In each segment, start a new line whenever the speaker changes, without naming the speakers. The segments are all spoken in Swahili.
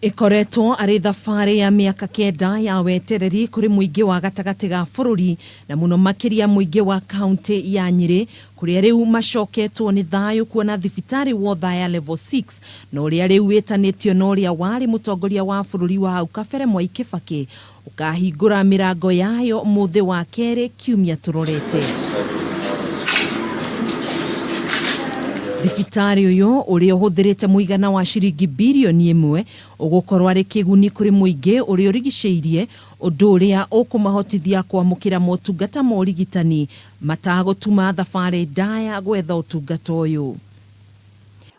Ikoretwo ari thabarĩ ya mĩaka 9 ya wetereri kuri muingi wa gatagati ga bururi na muno makiria muingi wa kaunti ya Nyeri kuria riu macoketwo ni thayu kuona thibitari wa Othaya Level 6 na uria riu wetanitio na uria wari mutongoria wa bururi wa hau kabere Mwai Kibaki ukahingura mirango yayo muthi wa keri kiumia turorete. Thibitari uyo uria uhuthirite muigana wa ciringi bilioni 1 ugukorwo ari kiguni kuri muingi uria urigiceirie undu uria ukumahotithia kwamukira motungata ma urigitani matagutuma thabari ndaya gwetha utungata uyu.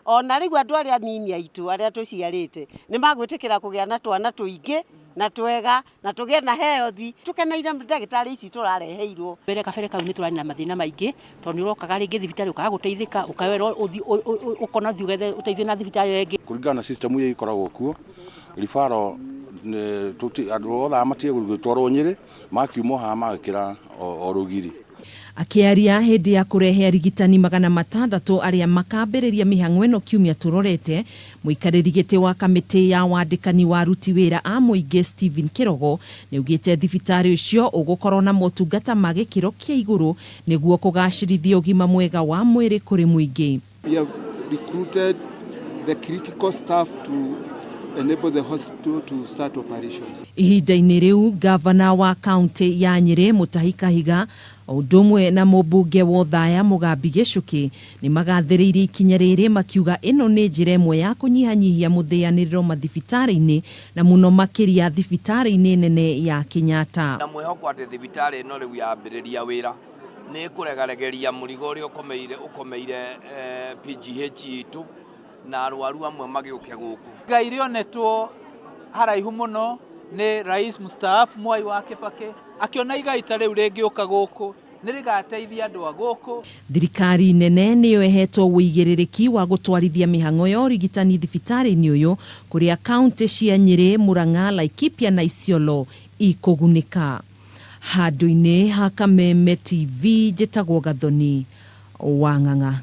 Ona rigu andu aria nini aitu aria tuciarite ni magwitikira kugia na twana tuingi na twega na tugie na healthy tukeneire ndagitari ici turareheirwo
mbere kabere kau ni turani na mathina maingi tondu urokaga ringi thibitari ukaga guteithika ukawera ukona thiugethe uteithio na thibitari ingi
kuringana na system ya ikoragwo kuo Referral andu othe amatie gutwarwo Nyeri makiumo ha magikira urugiri.
Akiaria hindi ya kurehe urigitani 600 aria makambiriria mihang'o ino kiumia turorete muikariri giti wa kamiti ya wandikani wa ruti wira a muingi Stephen Kirogo ni ugite thibitari ucio ugukorwo na motungata ma gikiro kia iguru niguo kugacirithia ugima mwega wa mwiri kuri muingi.
We have recruited the critical staff to enable the hospital to start operations.
Ihinda-ini riu gavana wa kaunti ya Nyeri Mutahikahiga udumwe na mubunge wa Othaya Mugambi Gicuki ni magathiriire ikinya riri makiuga ino ni njira imwe ya kunyihanyihia muthianiriro mathibitari-ini na muno makiria thibitari-ini nene ya Kenyatta.
Na mwihoko ati thibitari ino riu yambiriria wira ni kuregaregeria murigo uri ukomeire PGH itu na arwaru amwe magiukia guku.
Ngai rionetwo haraihu muno ni rais mustaafu Mwai wa Kibaki akiona igaita riu ringiuka guku nirigateithia andu a guku.
Thirikari nene niyo ehetwo wigiririki wa gutwarithia mihang'o ya urigitani thibitari-ini uyu kuria kaunti cia Nyeri, Murang'a, Laikipia na Isiolo ikugunika. Handu-ini ha Kameme TV njitagwo Gathoni Wang'ang'a.